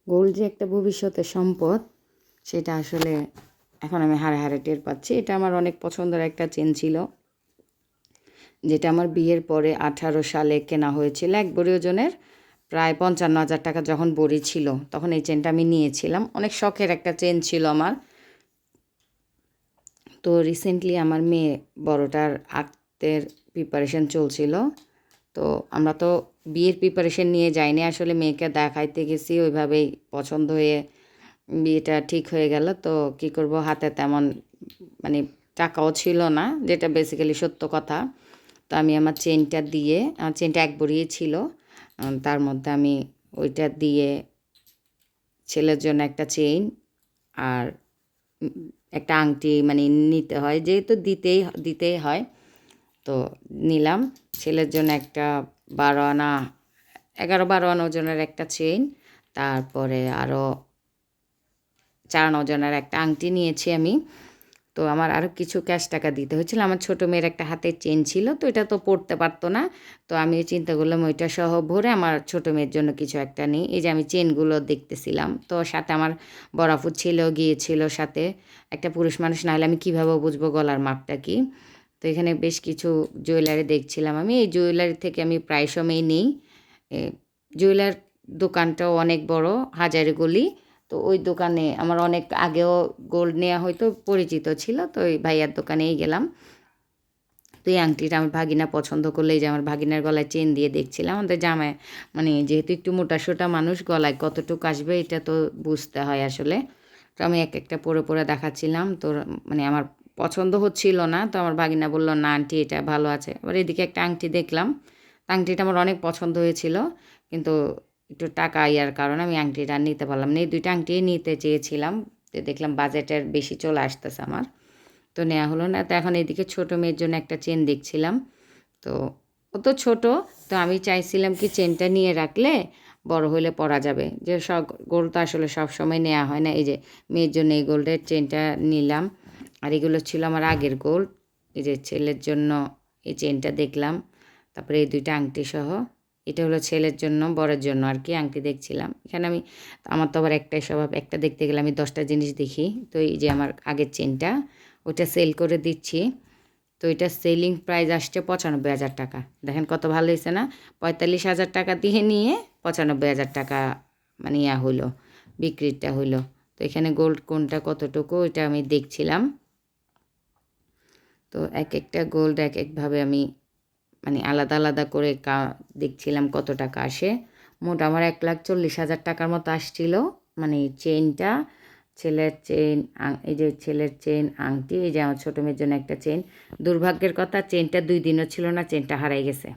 Gold যে একটা ভবিষ্যতের সম্পদ সেটা আসলে এখন আমি হাড়ে হাড়ে টের পাচ্ছি। এটা আমার অনেক পছন্দের একটা চেন ছিল, যেটা আমার বিয়ের পরে 18 সালে কেনা হয়েছিল। এক ভরি ওজনের প্রায় 55,000 টাকা যখন ভরি ছিল তখন এই চেনটা আমি নিয়েছিলাম। অনেক শখের একটা চেন ছিল আমার। তো রিসেন্টলি আমার মেয়ে বড়টার আর্টের প্রিপারেশন চলছিল, তো আমরা তো বিয়ের প্রিপারেশন নিয়ে যাইনি, আসলে মেয়েকে দেখাইতে গেছি, ওইভাবেই পছন্দ হয়ে বিয়েটা ঠিক হয়ে গেল। তো কি করব, হাতে তেমন মানে টাকাও ছিল না, যেটা বেসিক্যালি সত্য কথা। তো আমি আমার চেনটা দিয়ে, আমার চেনটা এক ভরিই ছিল, তার মধ্যে আমি ওইটা দিয়ে ছেলের জন্য একটা চেইন আর একটা আংটি মানে নিতে হয়, যেহেতু দিতেই হয়। তো নিলাম ছেলের জন্য একটা 12 আনা 11-12 আনা ওজনের একটা চেইন, তারপরে আরও 4 আনা ওজনের একটা আংটি নিয়েছি আমি। তো আমার আরও কিছু ক্যাশ টাকা দিতে হয়েছিল। আমার ছোটো মেয়ের একটা হাতের চেন ছিল, তো এটা তো পড়তে পারতো না। তো আমি চিন্তা করলাম ওইটা সহ ভরে আমার ছোটো মেয়ের জন্য কিছু একটা নিই। এই যে আমি চেনগুলো দেখতেছিলাম, তো সাথে আমার বড় আপু ছেলেও গিয়েছিল সাথে। একটা পুরুষ মানুষ না হলে আমি কীভাবে বুঝবো গলার মাপটা কী। তো এখানে বেশ কিছু জুয়েলারি দেখছিলাম আমি। এই জুয়েলারি থেকে আমি প্রায় সময়ই নিই। জুয়েলার দোকানটাও অনেক বড়, হাজারীগলি। তো ওই দোকানে আমার অনেক আগেও গোল্ড নেওয়া হয়তো পরিচিত ছিল, তো ওই ভাইয়ার দোকানেই গেলাম। তো এই আংটিটা আমার ভাগিনা পছন্দ করলে, এই যে আমার ভাগিনার গলায় চেন দিয়ে দেখছিলাম। আমাদের জামাই মানে যেহেতু একটু মোটাসোটা মানুষ, গলায় কতটুকু আসবে এটা তো বুঝতে হয় আসলে। তো আমি এক একটা পরে পরে দেখাচ্ছিলাম, তো মানে আমার পছন্দ হচ্ছিল না। তো আমার ভাগিনা বলল, না আন্টি এটা ভালো আছে। এবার এদিকে একটা আংটি দেখলাম, আংটিটা আমার অনেক পছন্দ হয়েছিল, কিন্তু একটু টাকা ইয়ার কারণে আমি আংটিটা নিতে পারলাম না। এই দুইটা আংটি নিতে চেয়েছিলাম, তো দেখলাম বাজেটের বেশি চলে আসতেছে আমার, তো নেওয়া হলো না। তো এখন এদিকে ছোটো মেয়ের জন্য একটা চেন দেখছিলাম। তো ও তো ছোটো, তো আমি চাইছিলাম কি চেনটা নিয়ে রাখলে বড় হলে পরা যাবে, যে সব গোল্ড তো আসলে সব সময় নেওয়া হয় না। এই যে মেয়ের জন্য এই গোল্ডের চেনটা নিলাম, আর এগুলো ছিল আমার আগের গোল্ড। এই যে ছেলের জন্য এই চেনটা দেখলাম, তারপরে এই দুইটা আংটি সহ। এটা হলো ছেলের জন্য, বরের জন্য আর কি আংটি দেখছিলাম। এখানে আমি, আমার তো আবার একটাই স্বভাব, একটা দেখতে গেলে আমি 10টা জিনিস দেখি। তো এই যে আমার আগের চেনটা, ওইটা সেল করে দিচ্ছি। তো এটা সেলিং প্রাইস আসছে 95,000 টাকা। দেখেন কত ভালো হয়েছে না, 45,000 টাকা দিয়ে নিয়ে 95,000 টাকা মানে ইয়া হইলো, বিক্রিটা হইলো। তো এখানে গোল্ড কোনটা কতটুকু এটা আমি দেখছিলাম। তো এক একটা গোল্ড এক একভাবে আমি মানে আলাদা আলাদা করে দেখছিলাম কত টাকা আসে। মোট আমার 1,40,000 টাকার মতো আসছিল, মানে চেনটা, ছেলের চেন, এই যে ছেলের চেন, আংটি, এই যে আমার ছোটো মেয়ের জন্য একটা চেন। দুর্ভাগ্যের কথা চেনটা 2 দিনও ছিল না, চেনটা হারাই গেছে।